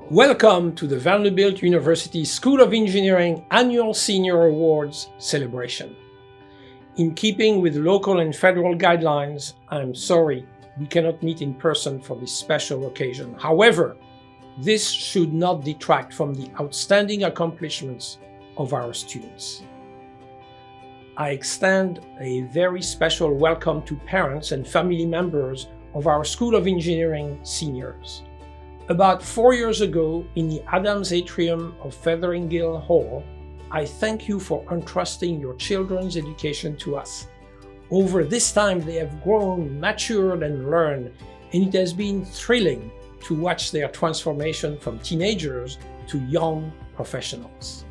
Welcome to the Vanderbilt University School of Engineering Annual Senior Awards celebration. In keeping with local and federal guidelines, I'm sorry we cannot meet in person for this special occasion. However, this should not detract from the outstanding accomplishments of our students. I extend a very special welcome to parents and family members of our School of Engineering seniors. About 4 years ago, in the Adams Atrium of Featheringill Hall, I thank you for entrusting your children's education to us. Over this time, they have grown, matured, and learned, and it has been thrilling to watch their transformation from teenagers to young professionals.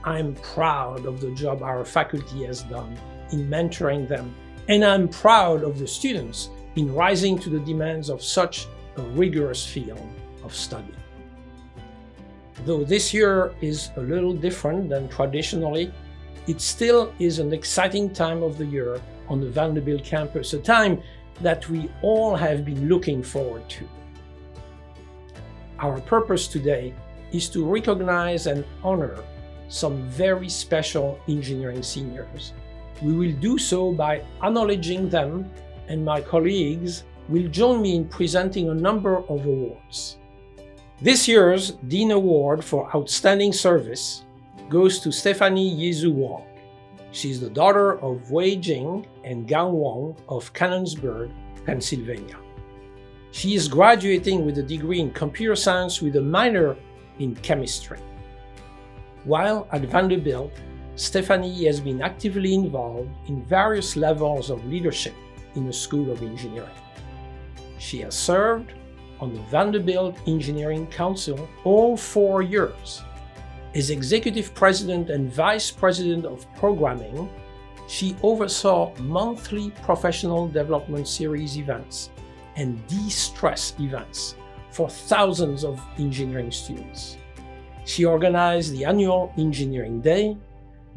I'm proud of the job our faculty has done in mentoring them, and I'm proud of the students in rising to the demands of such a rigorous field of study. Though this year is a little different than traditionally, it still is an exciting time of the year on the Vanderbilt campus, a time that we all have been looking forward to. Our purpose today is to recognize and honor some very special engineering seniors. We will do so by acknowledging them, and my colleagues will join me in presenting a number of awards. This year's Dean Award for Outstanding Service goes to Stephanie Yezu Wong. She's the daughter of Wei Jing and Gang Wong of Canonsburg, Pennsylvania. She is graduating with a degree in computer science with a minor in chemistry. While at Vanderbilt, Stephanie has been actively involved in various levels of leadership in the School of Engineering. She has served on the Vanderbilt Engineering Council all 4 years. As Executive President and Vice President of Programming, she oversaw monthly Professional Development Series events and de-stress events for thousands of engineering students. She organized the annual Engineering Day,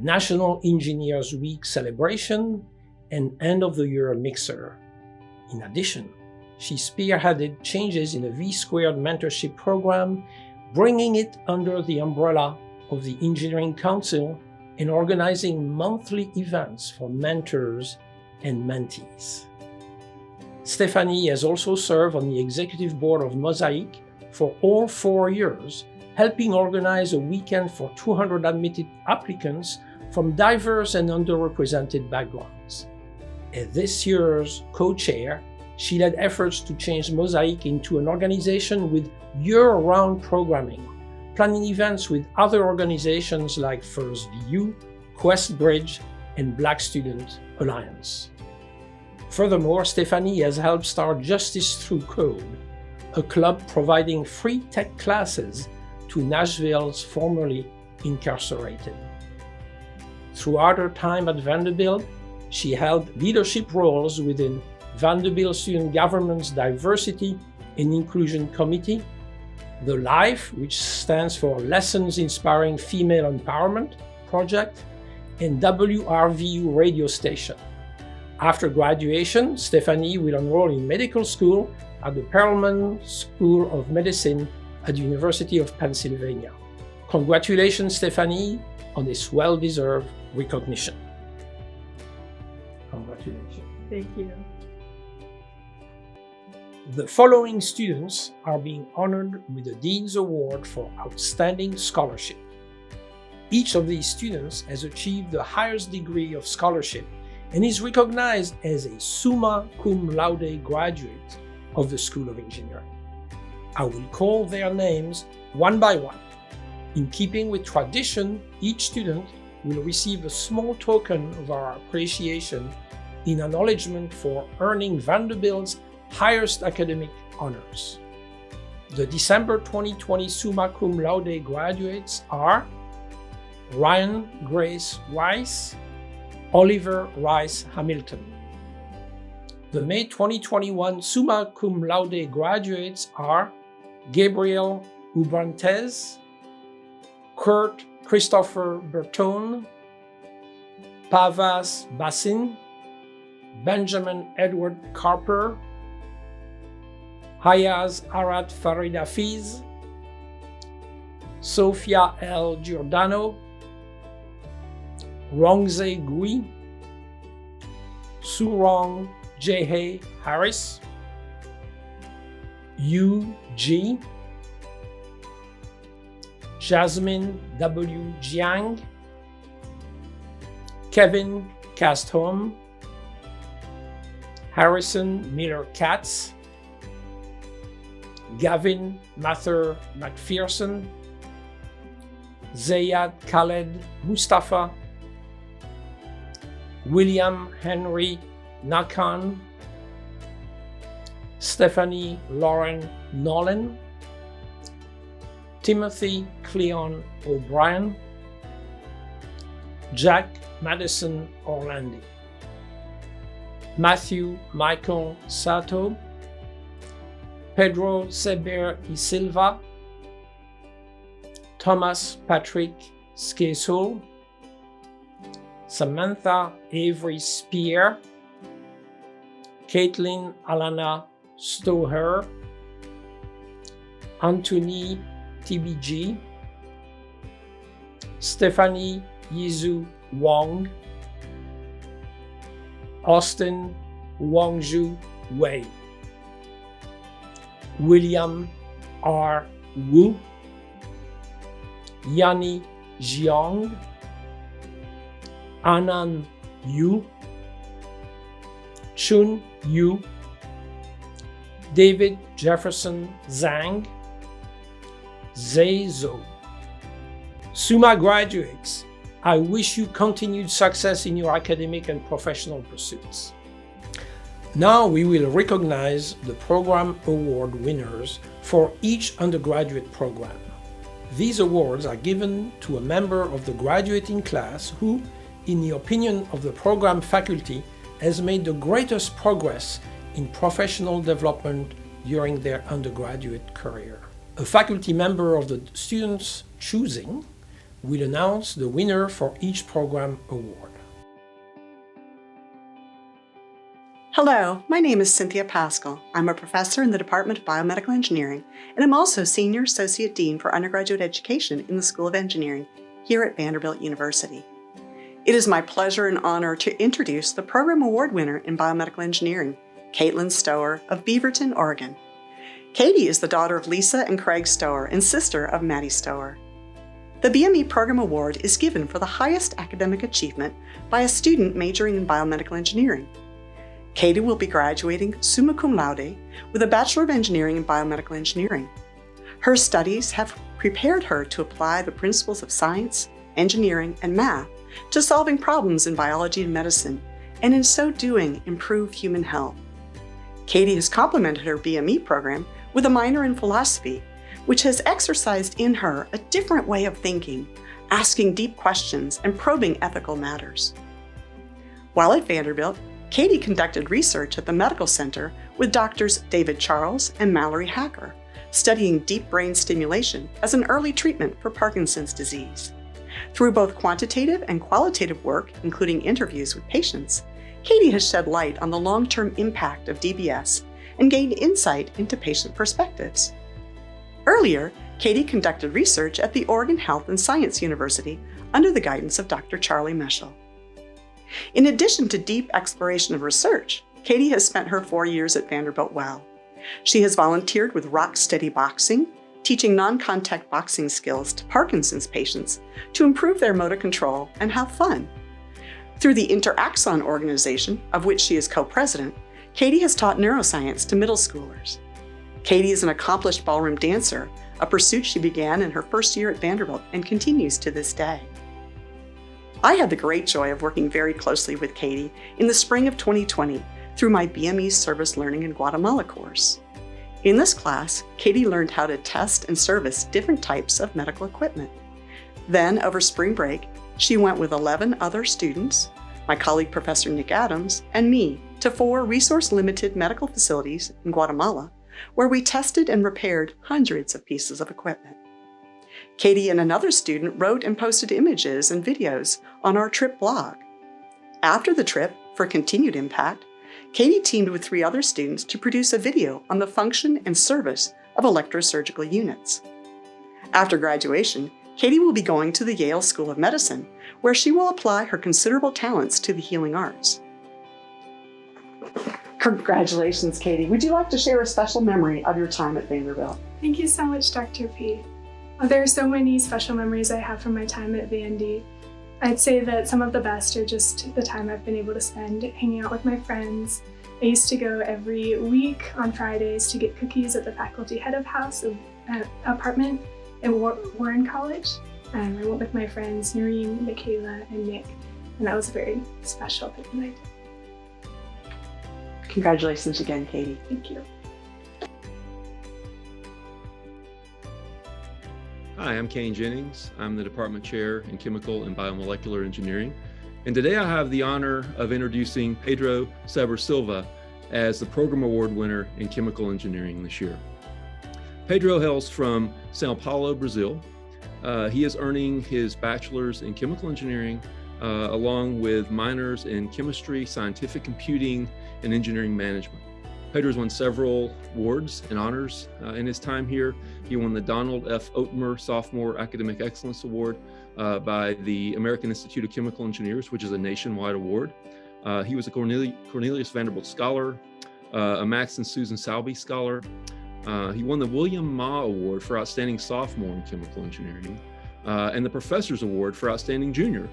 National Engineers Week celebration, and end-of-the-year mixer. In addition, she spearheaded changes in the V-Squared mentorship program, bringing it under the umbrella of the Engineering Council and organizing monthly events for mentors and mentees. Stephanie has also served on the executive board of Mosaic for all 4 years, helping organize a weekend for 200 admitted applicants from diverse and underrepresented backgrounds. As this year's co-chair, she led efforts to change Mosaic into an organization with year-round programming, planning events with other organizations like First VU, Quest Bridge, and Black Student Alliance. Furthermore, Stephanie has helped start Justice Through Code, a club providing free tech classes to Nashville's formerly incarcerated. Throughout her time at Vanderbilt, she held leadership roles within Vanderbilt Student Government's Diversity and Inclusion Committee, the LIFE, which stands for Lessons Inspiring Female Empowerment Project, and WRVU radio station. After graduation, Stephanie will enroll in medical school at the Perelman School of Medicine at the University of Pennsylvania. Congratulations, Stephanie, on this well-deserved recognition. Congratulations. Thank you. The following students are being honored with the Dean's Award for Outstanding Scholarship. Each of these students has achieved the highest degree of scholarship and is recognized as a Summa Cum Laude graduate of the School of Engineering. I will call their names one by one. In keeping with tradition, each student will receive a small token of our appreciation in acknowledgement for earning Vanderbilt's highest academic honors. The December 2020 Summa Cum Laude graduates are Ryan Grace Rice, Oliver Rice Hamilton. The May 2021 Summa Cum Laude graduates are Gabriel Ubrantes, Kurt Christopher Bertone, Pavas Bassin, Benjamin Edward Carper, Hayaz Arad Farid Hafiz, Sofia L. Giordano, Rongze Gui, Surong J. Harris, Yu Ji, Jasmine W. Jiang, Kevin Castholm, Harrison Miller Katz, Gavin Mather McPherson, Zayad Khaled Mustafa, William Henry Nakan, Stephanie Lauren Nolan, Timothy Cleon O'Brien, Jack Madison Orlandi, Matthew Michael Sato, Pedro Seber y Silva, Thomas Patrick Skesol, Samantha Avery Spear, Caitlin Alana Stoher, Anthony TBG, Stephanie Yizu Wong, Austin Wangju Wei, William R. Wu, Yanni Jiang, Anan Yu, Chun Yu, David Jefferson Zhang, Zhe Zhou. Summa graduates, I wish you continued success in your academic and professional pursuits. Now we will recognize the program award winners for each undergraduate program. These awards are given to a member of the graduating class who, in the opinion of the program faculty, has made the greatest progress in professional development during their undergraduate career. A faculty member of the student's choosing will announce the winner for each program award. Hello, my name is Cynthia Pascal. I'm a professor in the Department of Biomedical Engineering, and I'm also Senior Associate Dean for Undergraduate Education in the School of Engineering here at Vanderbilt University. It is my pleasure and honor to introduce the Program Award winner in Biomedical Engineering, Caitlin Stower of Beaverton, Oregon. Katie is the daughter of Lisa and Craig Stower and sister of Maddie Stower. The BME Program Award is given for the highest academic achievement by a student majoring in biomedical engineering. Katie will be graduating summa cum laude with a Bachelor of Engineering in Biomedical Engineering. Her studies have prepared her to apply the principles of science, engineering, and math to solving problems in biology and medicine, and in so doing, improve human health. Katie has complemented her BME program with a minor in philosophy, which has exercised in her a different way of thinking, asking deep questions, and probing ethical matters. While at Vanderbilt, Katie conducted research at the Medical Center with doctors David Charles and Mallory Hacker, studying deep brain stimulation as an early treatment for Parkinson's disease. Through both quantitative and qualitative work, including interviews with patients, Katie has shed light on the long-term impact of DBS and gained insight into patient perspectives. Earlier, Katie conducted research at the Oregon Health and Science University under the guidance of Dr. Charlie Meschel. In addition to deep exploration of research, Katie has spent her 4 years at Vanderbilt well. She has volunteered with Rock Steady Boxing, teaching non-contact boxing skills to Parkinson's patients to improve their motor control and have fun. Through the Interaxon organization, of which she is co-president, Katie has taught neuroscience to middle schoolers. Katie is an accomplished ballroom dancer, a pursuit she began in her first year at Vanderbilt and continues to this day. I had the great joy of working very closely with Katie in the spring of 2020 through my BME Service Learning in Guatemala course. In this class, Katie learned how to test and service different types of medical equipment. Then, over spring break, she went with 11 other students, my colleague Professor Nick Adams, and me to 4 resource-limited medical facilities in Guatemala, where we tested and repaired hundreds of pieces of equipment. Katie and another student wrote and posted images and videos on our trip blog. After the trip, for continued impact, Katie teamed with 3 other students to produce a video on the function and service of electrosurgical units. After graduation, Katie will be going to the Yale School of Medicine, where she will apply her considerable talents to the healing arts. Congratulations, Katie. Would you like to share a special memory of your time at Vanderbilt? Thank you so much, Dr. P. There are so many special memories I have from my time at Vandy. I'd say that some of the best are just the time I've been able to spend hanging out with my friends. I used to go every week on Fridays to get cookies at the faculty head of house apartment at Warren College. I went with my friends Noreen, Michaela, and Nick, and that was a very special thing that I did. Congratulations again, Katie. Thank you. Hi, I'm Kane Jennings. I'm the Department Chair in Chemical and Biomolecular Engineering. And today I have the honor of introducing Pedro Sever Silva as the Program Award winner in Chemical Engineering this year. Pedro hails from Sao Paulo, Brazil. He is earning his bachelor's in Chemical Engineering along with minors in Chemistry, Scientific Computing, and Engineering Management. Pedro's won several awards and honors in his time here. He won the Donald F. Oatmer Sophomore Academic Excellence Award by the American Institute of Chemical Engineers, which is a nationwide award. He was a Cornelius Vanderbilt Scholar, a Max and Susan Salby Scholar. He won the William Ma Award for Outstanding Sophomore in Chemical Engineering, and the Professor's Award for Outstanding Junior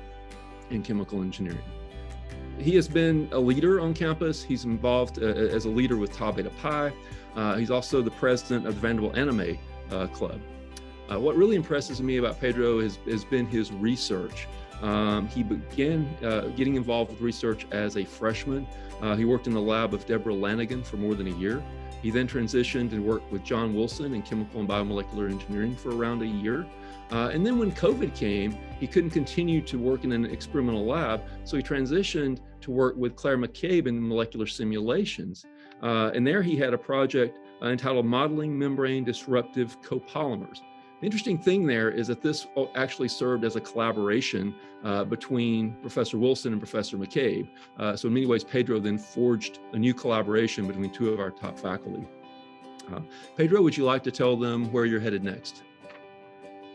in Chemical Engineering. He has been a leader on campus. He's involved as a leader with Tau Beta Pi. He's also the president of the Vanderbilt Anime Club. What really impresses me about Pedro has been his research. He began getting involved with research as a freshman. He worked in the lab of Deborah Lanigan for more than a year. He then transitioned and worked with John Wilson in chemical and biomolecular engineering for around a year. And then when COVID came, he couldn't continue to work in an experimental lab, so he transitioned to work with Claire McCabe in molecular simulations. And there he had a project entitled Modeling Membrane Disruptive Copolymers. The interesting thing there is that this actually served as a collaboration between Professor Wilson and Professor McCabe. So in many ways, Pedro then forged a new collaboration between two of our top faculty. Pedro, would you like to tell them where you're headed next?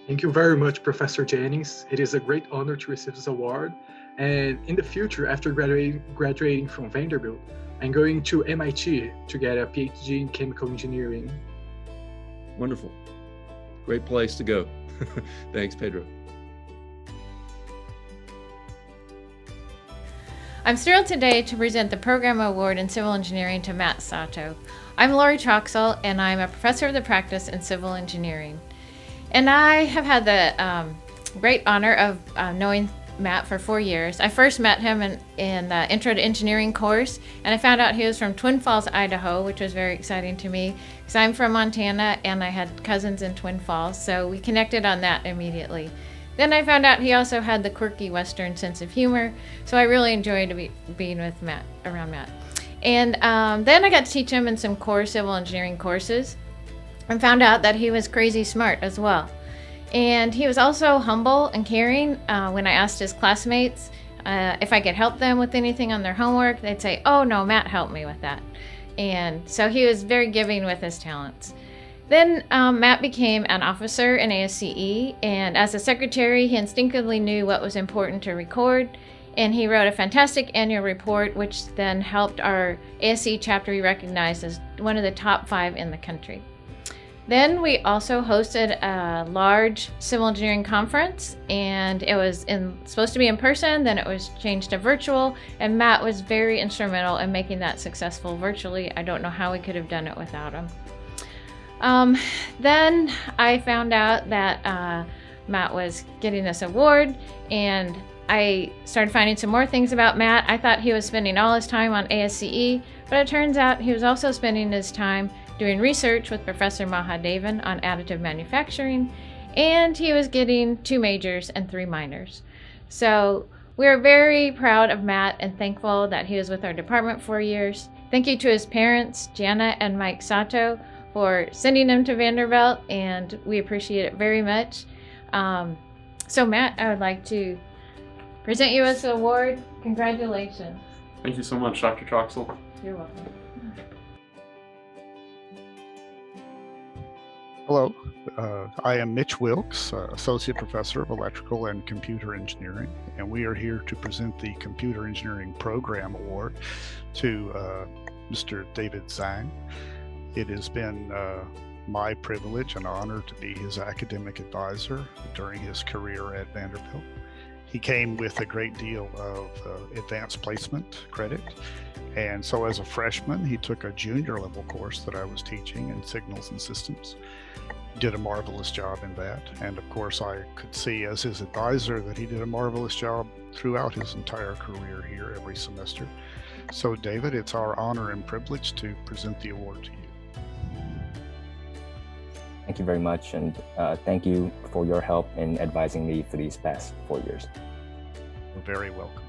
Thank you very much, Professor Jennings. It is a great honor to receive this award. And in the future, after graduating from Vanderbilt, I'm going to MIT to get a PhD in chemical engineering. Wonderful. Great place to go. Thanks, Pedro. I'm thrilled today to present the Program Award in Civil Engineering to Matt Sato. I'm Lori Troxell, and I'm a professor of the practice in civil engineering. And I have had the great honor of knowing Matt for 4 years. I first met him in the Intro to Engineering course, and I found out he was from Twin Falls, Idaho, which was very exciting to me because I'm from Montana and I had cousins in Twin Falls, so we connected on that immediately. Then I found out he also had the quirky Western sense of humor, so I really enjoyed being with Matt, around Matt. And then I got to teach him in some core civil engineering courses and found out that he was crazy smart as well. And he was also humble and caring. When I asked his classmates if I could help them with anything on their homework, they'd say, "Oh no, Matt helped me with that." And so he was very giving with his talents. Then Matt became an officer in ASCE, and as a secretary, he instinctively knew what was important to record, and he wrote a fantastic annual report, which then helped our ASCE chapter be recognized as one of the top 5 in the country. Then we also hosted a large civil engineering conference, and it was supposed to be in person, then it was changed to virtual, and Matt was very instrumental in making that successful virtually. I don't know how we could have done it without him. Then I found out that Matt was getting this award, and I started finding some more things about Matt. I thought he was spending all his time on ASCE, but it turns out he was also spending his time doing research with Professor Mahadevan on additive manufacturing, and he was getting 2 majors and 3 minors. So we're very proud of Matt and thankful that he was with our department for years. Thank you to his parents, Jana and Mike Sato, for sending him to Vanderbilt, and we appreciate it very much. So Matt, I would like to present you with the award. Congratulations. Thank you so much, Dr. Troxell. You're welcome. Hello, I am Mitch Wilkes, Associate Professor of Electrical and Computer Engineering, and we are here to present the Computer Engineering Program Award to Mr. David Zhang. It has been my privilege and honor to be his academic advisor during his career at Vanderbilt. He came with a great deal of advanced placement credit, and so as a freshman, he took a junior level course that I was teaching in Signals and Systems. Did a marvelous job in that, and of course I could see as his advisor that he did a marvelous job throughout his entire career here every semester. So David, it's our honor and privilege to present the award to you. Thank you very much, and thank you for your help in advising me for these past 4 years. You're very welcome.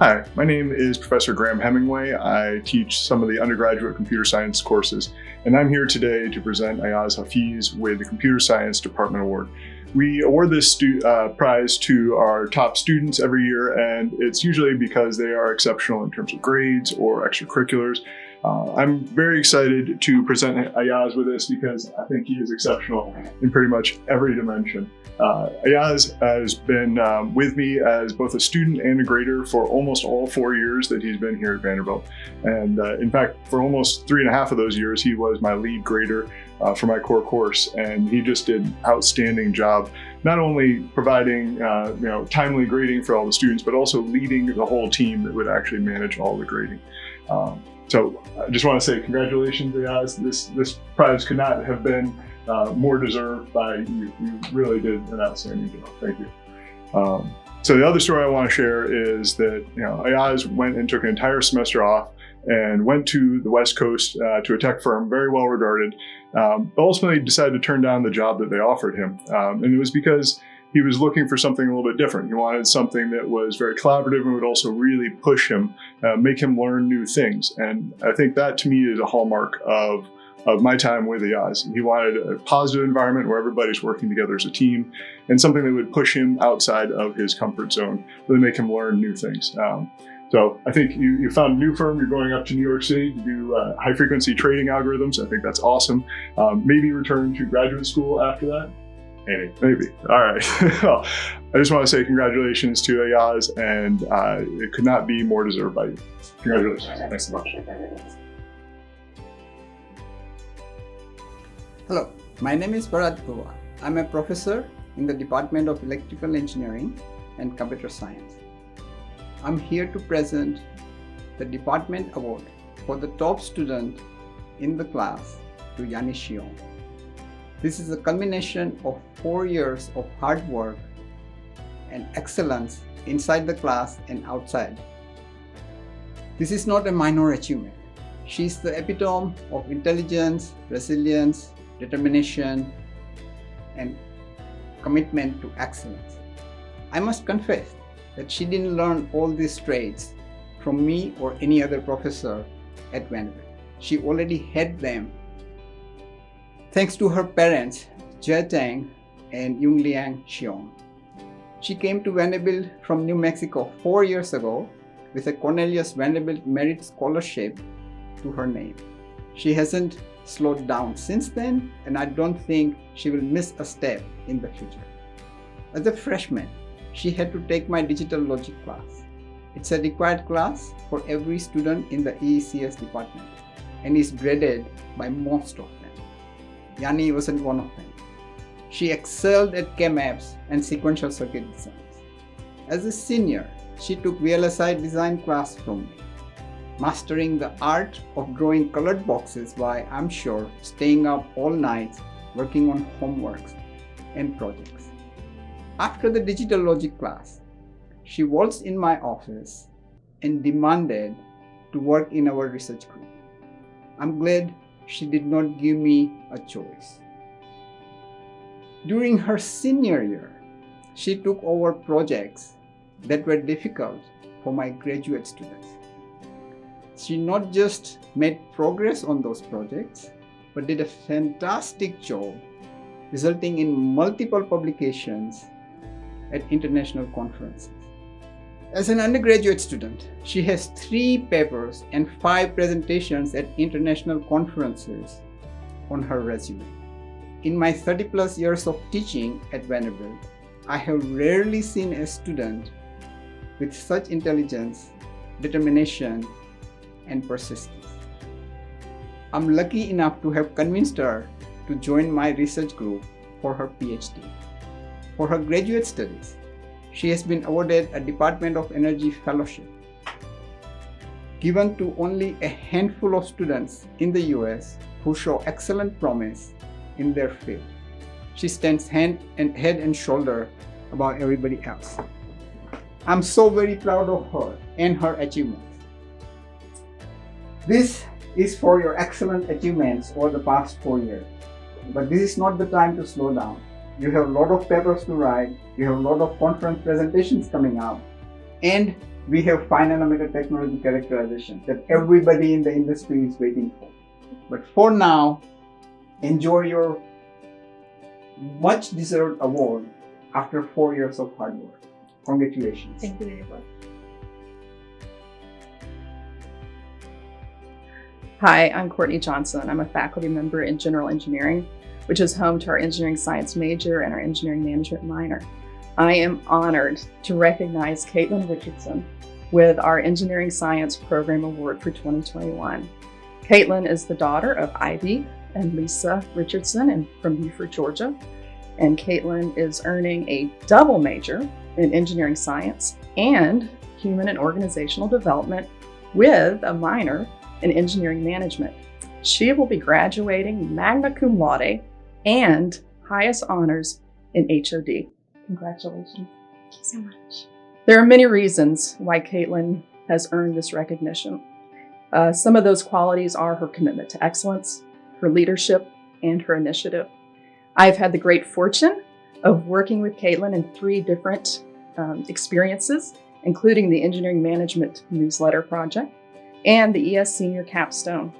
Hi, my name is Professor Graham Hemingway. I teach some of the undergraduate computer science courses, and I'm here today to present Ayaz Hafiz with the Computer Science Department Award. We award this prize to our top students every year, and it's usually because they are exceptional in terms of grades or extracurriculars. I'm very excited to present Ayaz with this because I think he is exceptional in pretty much every dimension. Ayaz has been with me as both a student and a grader for almost all 4 years that he's been here at Vanderbilt. And in fact, for almost 3.5 of those years, he was my lead grader for my core course. And he just did an outstanding job, not only providing timely grading for all the students, but also leading the whole team that would actually manage all the grading. So I just want to say congratulations, Ayaz. This prize could not have been more deserved by you. You really did an outstanding job. Thank you. So the other story I want to share is that Ayaz went and took an entire semester off and went to the West Coast to a tech firm, very well regarded, but ultimately decided to turn down the job that they offered him. And it was because he was looking for something a little bit different. He wanted something that was very collaborative and would also really push him, make him learn new things. And I think that to me is a hallmark of my time with Ayaz. He wanted a positive environment where everybody's working together as a team, and something that would push him outside of his comfort zone, really make him learn new things. So I think you found a new firm, you're going up to New York City to do high frequency trading algorithms. I think that's awesome. Maybe return to graduate school after that. Maybe. All right. Well, I just want to say congratulations to Ayaz, and it could not be more deserved by you. Congratulations. Thanks so much. Hello, my name is Bharat Bhuva. I'm a professor in the Department of Electrical Engineering and Computer Science. I'm here to present the Department Award for the top student in the class to Yanni Xiong. This is a culmination of 4 years of hard work and excellence inside the class and outside. This is not a minor achievement. She's the epitome of intelligence, resilience, determination, and commitment to excellence. I must confess that she didn't learn all these traits from me or any other professor at Vanderbilt. She already had them thanks to her parents, Jia Tang and Yungliang Xiong. She came to Vanderbilt from New Mexico 4 years ago with a Cornelius Vanderbilt Merit Scholarship to her name. She hasn't slowed down since then, and I don't think she will miss a step in the future. As a freshman, she had to take my digital logic class. It's a required class for every student in the EECS department and is dreaded by most of them. Yanni wasn't one of them. She excelled at Chem-Apps and sequential circuit designs. As a senior, she took VLSI design class from me, mastering the art of drawing colored boxes while I'm sure staying up all night working on homeworks and projects. After the digital logic class, she waltzed in my office and demanded to work in our research group. I'm glad she did not give me a choice. During her senior year, she took over projects that were difficult for my graduate students. She not just made progress on those projects, but did a fantastic job, resulting in multiple publications at international conferences. As an undergraduate student, she has 3 papers and 5 presentations at international conferences on her resume. In my 30+ years of teaching at Vanderbilt, I have rarely seen a student with such intelligence, determination, and persistence. I'm lucky enough to have convinced her to join my research group for her PhD. For her graduate studies, she has been awarded a Department of Energy Fellowship, given to only a handful of students in the US who show excellent promise in their field. She stands head and shoulder above everybody else. I'm so very proud of her and her achievements. This is for your excellent achievements over the past 4 years. But this is not the time to slow down. You have a lot of papers to write, you have a lot of conference presentations coming up, and we have fine nanometer technology characterization that everybody in the industry is waiting for. But for now, enjoy your much deserved award after 4 years of hard work. Congratulations. Thank you very much. Hi, I'm Courtney Johnson. I'm a faculty member in general engineering, which is home to our engineering science major and our engineering management minor. I am honored to recognize Caitlin Richardson with our Engineering Science Program Award for 2021. Caitlin is the daughter of Ivy and Lisa Richardson from Beaufort, Georgia. And Caitlin is earning a double major in engineering science and human and organizational development with a minor in engineering management. She will be graduating magna cum laude and highest honors in HOD. Congratulations. Thank you so much. There are many reasons why Caitlin has earned this recognition. Some of those qualities are her commitment to excellence, her leadership, and her initiative. I've had the great fortune of working with Caitlin in 3 different experiences, including the Engineering Management Newsletter Project and the ES Senior Capstone.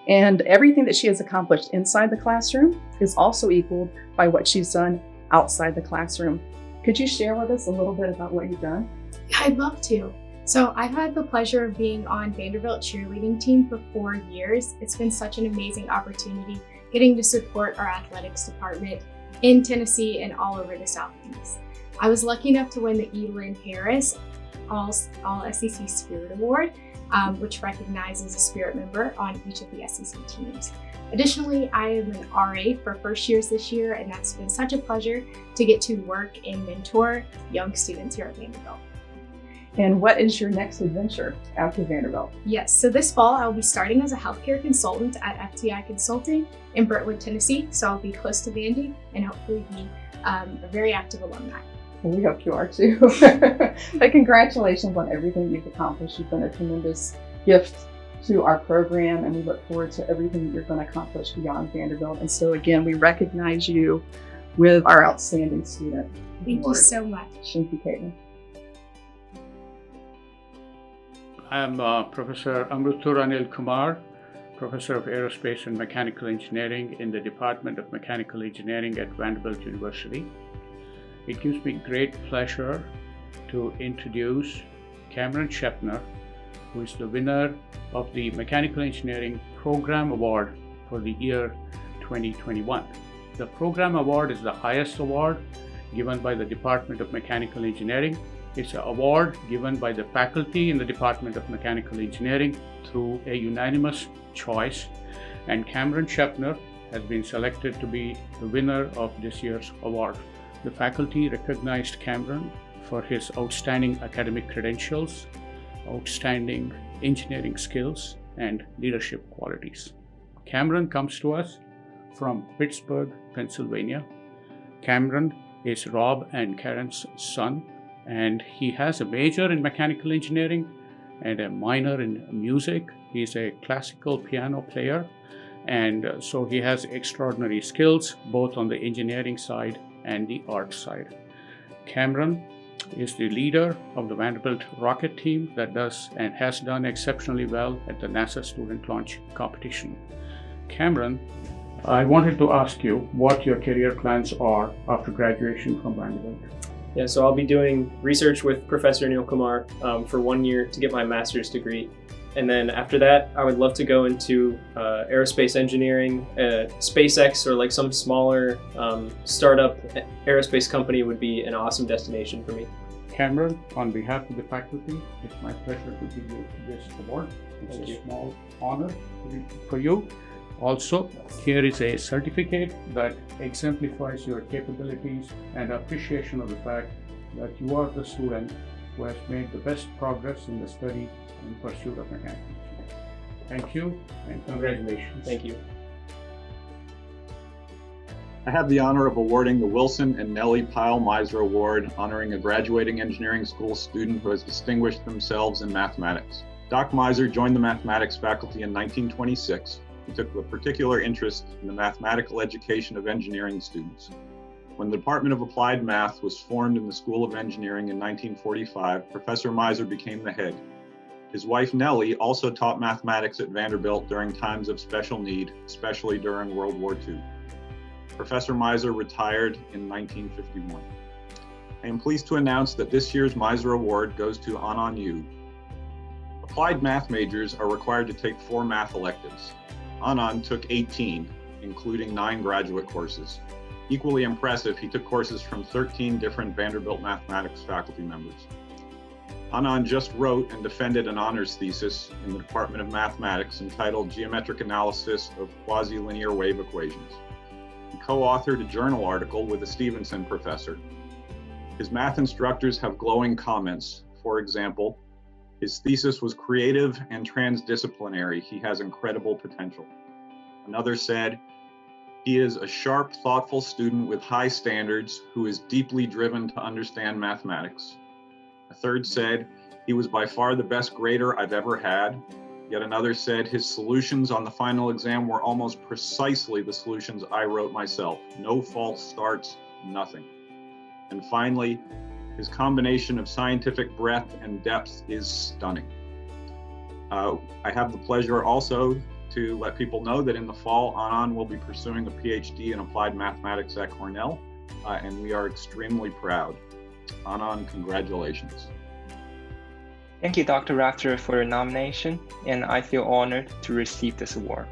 And everything that she has accomplished inside the classroom is also equaled by what she's done outside the classroom. Could you share with us a little bit about what you've done? Yeah, I'd love to. So I've had the pleasure of being on Vanderbilt cheerleading team for 4 years. It's been such an amazing opportunity getting to support our athletics department in Tennessee and all over the Southeast. I was lucky enough to win the E. Lynn Harris All SEC Spirit Award, which recognizes a Spirit member on each of the SEC teams. Additionally, I am an RA for first years this year, and that's been such a pleasure to get to work and mentor young students here at Vanderbilt. And what is your next adventure after Vanderbilt? Yes, so this fall I'll be starting as a healthcare consultant at FTI Consulting in Brentwood, Tennessee. So I'll be close to Vandy and hopefully be a very active alumni. Well, we hope you are too. But congratulations on everything you've accomplished. You've been a tremendous gift to our program, and we look forward to everything that you're going to accomplish beyond Vanderbilt. And so again, we recognize you with our Outstanding Student Thank Award. you so much. Thank you, Caitlin. I'm Professor Amrutur Anil Kumar, Professor of Aerospace and Mechanical Engineering in the Department of Mechanical Engineering at Vanderbilt University. It gives me great pleasure to introduce Cameron Shepner, who is the winner of the Mechanical Engineering Program Award for the year 2021. The Program Award is the highest award given by the Department of Mechanical Engineering. It's an award given by the faculty in the Department of Mechanical Engineering through a unanimous choice, and Cameron Shepner has been selected to be the winner of this year's award. The faculty recognized Cameron for his outstanding academic credentials, outstanding engineering skills, and leadership qualities. Cameron comes to us from Pittsburgh, Pennsylvania. Cameron is Rob and Karen's son, and he has a major in mechanical engineering and a minor in music. He's a classical piano player, and so he has extraordinary skills both on the engineering side and the art side. Cameron is the leader of the Vanderbilt rocket team that does and has done exceptionally well at the NASA student launch competition. Cameron, I wanted to ask you what your career plans are after graduation from Vanderbilt. Yeah, so I'll be doing research with Professor Anil Kumar for 1 year to get my master's degree. And then after that, I would love to go into aerospace engineering. SpaceX or like some smaller startup aerospace company would be an awesome destination for me. Cameron, on behalf of the faculty, it's my pleasure to give you this award. It's a small honor for you. Also, here is a certificate that exemplifies your capabilities and appreciation of the fact that you are the student who has made the best progress in the study and pursuit of mechanical engineering. Thank you and congratulations. Thank you. I have the honor of awarding the Wilson and Nellie Pyle Miser Award, honoring a graduating engineering school student who has distinguished themselves in mathematics. Doc Miser joined the mathematics faculty in 1926. He took a particular interest in the mathematical education of engineering students. When the Department of Applied Math was formed in the School of Engineering in 1945, Professor Miser became the head. His wife Nellie also taught mathematics at Vanderbilt during times of special need, especially during World War II. Professor Miser retired in 1951. I am pleased to announce that this year's Miser Award goes to Anand Yu. Applied math majors are required to take 4 math electives. Anand took 18, including 9 graduate courses. Equally impressive, he took courses from 13 different Vanderbilt mathematics faculty members. Anand just wrote and defended an honors thesis in the Department of Mathematics entitled Geometric Analysis of Quasi-Linear Wave Equations. He co-authored a journal article with a Stevenson professor. His math instructors have glowing comments. For example, his thesis was creative and transdisciplinary. He has incredible potential. Another said, he is a sharp, thoughtful student with high standards who is deeply driven to understand mathematics. A third said, he was by far the best grader I've ever had. Yet another said, his solutions on the final exam were almost precisely the solutions I wrote myself. No false starts, nothing. And finally, his combination of scientific breadth and depth is stunning. I have the pleasure also to let people know that in the fall, Anand will be pursuing a PhD in applied mathematics at Cornell, and we are extremely proud. Anand, congratulations. Thank you, Dr. Rafter, for your nomination, and I feel honored to receive this award.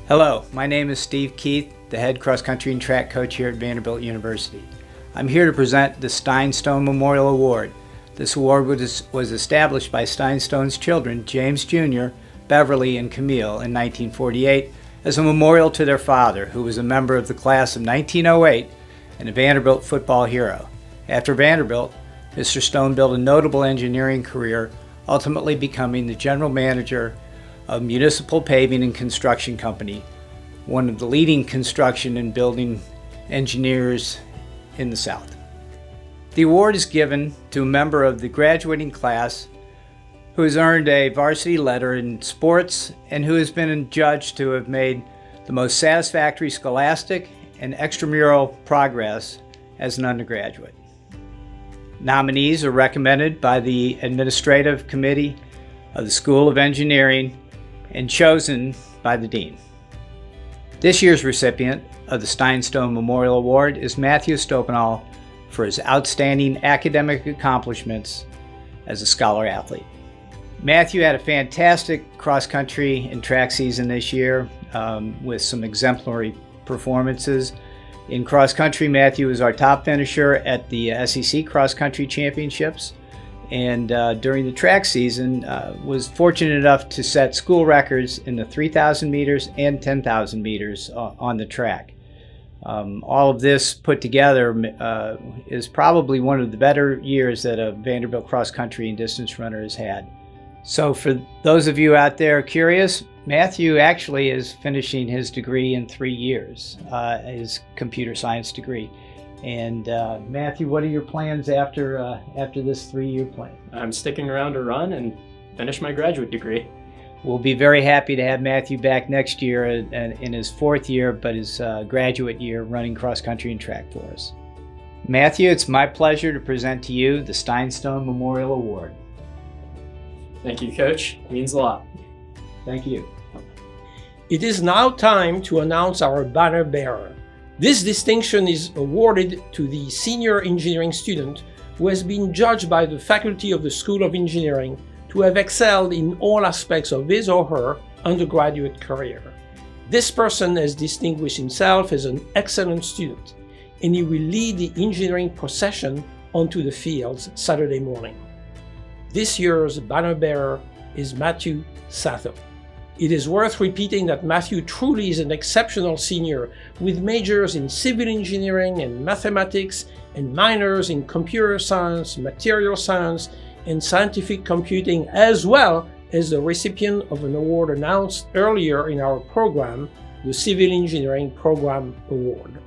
Hello, my name is Steve Keith, the head cross-country and track coach here at Vanderbilt University. I'm here to present the Steinstone Memorial Award. This award was established by Steinstone's children, James Jr., Beverly, and Camille, in 1948 as a memorial to their father, who was a member of the class of 1908 and a Vanderbilt football hero. After Vanderbilt, Mr. Stone built a notable engineering career, ultimately becoming the general manager of Municipal Paving and Construction Company, one of the leading construction and building engineers in the South. The award is given to a member of the graduating class who has earned a varsity letter in sports and who has been adjudged to have made the most satisfactory scholastic and extramural progress as an undergraduate. Nominees are recommended by the Administrative Committee of the School of Engineering and chosen by the Dean. This year's recipient of the Steinstone Memorial Award is Matthew Stopenall for his outstanding academic accomplishments as a scholar athlete. Matthew had a fantastic cross-country and track season this year with some exemplary performances. In cross-country, Matthew was our top finisher at the SEC Cross-Country Championships, and during the track season was fortunate enough to set school records in the 3,000 meters and 10,000 meters on the track. All of this put together is probably one of the better years that a Vanderbilt cross-country and distance runner has had. So for those of you out there curious, Matthew actually is finishing his degree in 3 years, his computer science degree. And Matthew, what are your plans after this 3-year plan? I'm sticking around to run and finish my graduate degree. We'll be very happy to have Matthew back next year in his 4th year, but his graduate year running cross-country and track for us. Matthew, it's my pleasure to present to you the Steinstone Memorial Award. Thank you, Coach. It means a lot. Thank you. It is now time to announce our banner bearer. This distinction is awarded to the senior engineering student who has been judged by the faculty of the School of Engineering to have excelled in all aspects of his or her undergraduate career. This person has distinguished himself as an excellent student, and he will lead the engineering procession onto the fields Saturday morning. This year's banner bearer is Matthew Satho. It is worth repeating that Matthew truly is an exceptional senior with majors in civil engineering and mathematics and minors in computer science, material science, and scientific computing, as well as the recipient of an award announced earlier in our program, the Civil Engineering Program Award.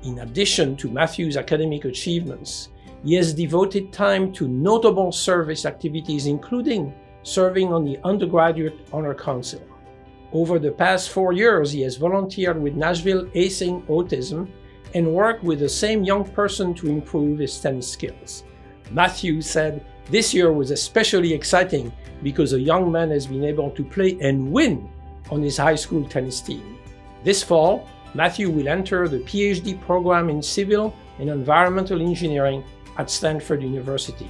In addition to Matthew's academic achievements, he has devoted time to notable service activities, including serving on the Undergraduate Honor Council. Over the past 4 years, he has volunteered with Nashville Acing Autism and worked with the same young person to improve his tennis skills. Matthew said, "This year was especially exciting because a young man has been able to play and win on his high school tennis team." This fall, Matthew will enter the PhD program in Civil and Environmental Engineering at Stanford University.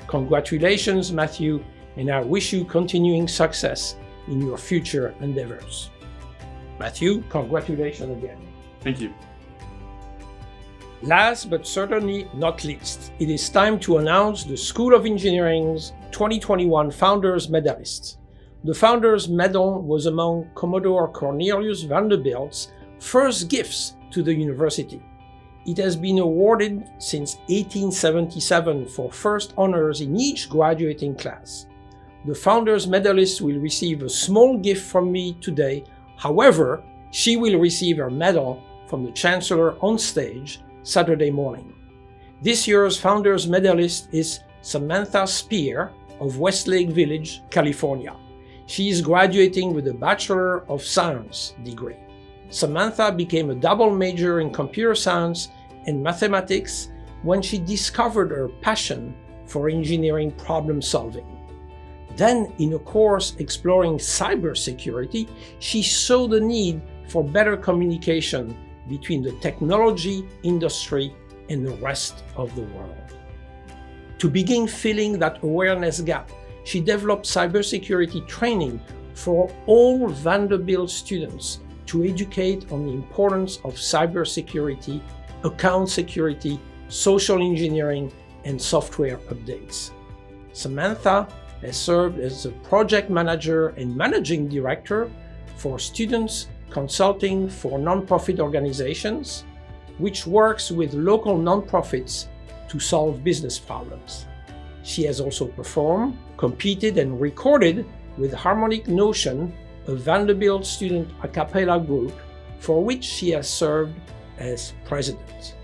Congratulations, Matthew, and I wish you continuing success in your future endeavors. Matthew, congratulations again. Thank you. Last but certainly not least, it is time to announce the School of Engineering's 2021 Founders Medalists. The Founders Medal was among Commodore Cornelius Vanderbilt's first gifts to the university. It has been awarded since 1877 for first honors in each graduating class. The Founders Medalist will receive a small gift from me today. However, she will receive her medal from the Chancellor on stage Saturday morning. This year's Founders Medalist is Samantha Spear of Westlake Village, California. She is graduating with a Bachelor of Science degree. Samantha became a double major in computer science and mathematics when she discovered her passion for engineering problem solving. Then, in a course exploring cybersecurity, she saw the need for better communication between the technology industry and the rest of the world. To begin filling that awareness gap, she developed cybersecurity training for all Vanderbilt students to educate on the importance of cybersecurity, account security, social engineering, and software updates. Samantha has served as a project manager and managing director for Students Consulting for Nonprofit Organizations, which works with local nonprofits to solve business problems. She has also performed, competed, and recorded with Harmonic Notion, a Vanderbilt student a cappella group for which she has served as president.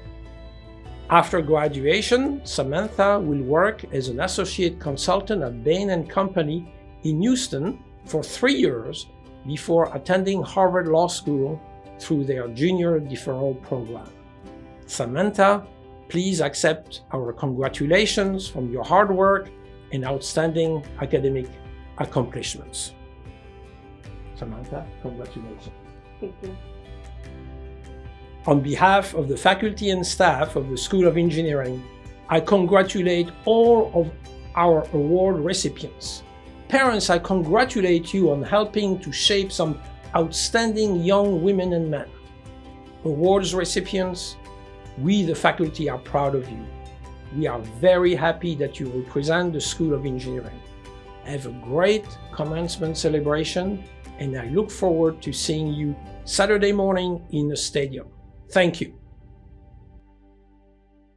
After graduation, Samantha will work as an associate consultant at Bain & Company in Houston for 3 years before attending Harvard Law School through their junior deferral program. Samantha, please accept our congratulations from your hard work and outstanding academic accomplishments. Samantha, congratulations. Thank you. On behalf of the faculty and staff of the School of Engineering, I congratulate all of our award recipients. Parents, I congratulate you on helping to shape some outstanding young women and men. Awards recipients, we the faculty are proud of you. We are very happy that you represent the School of Engineering. Have a great commencement celebration, and I look forward to seeing you Saturday morning in the stadium. Thank you.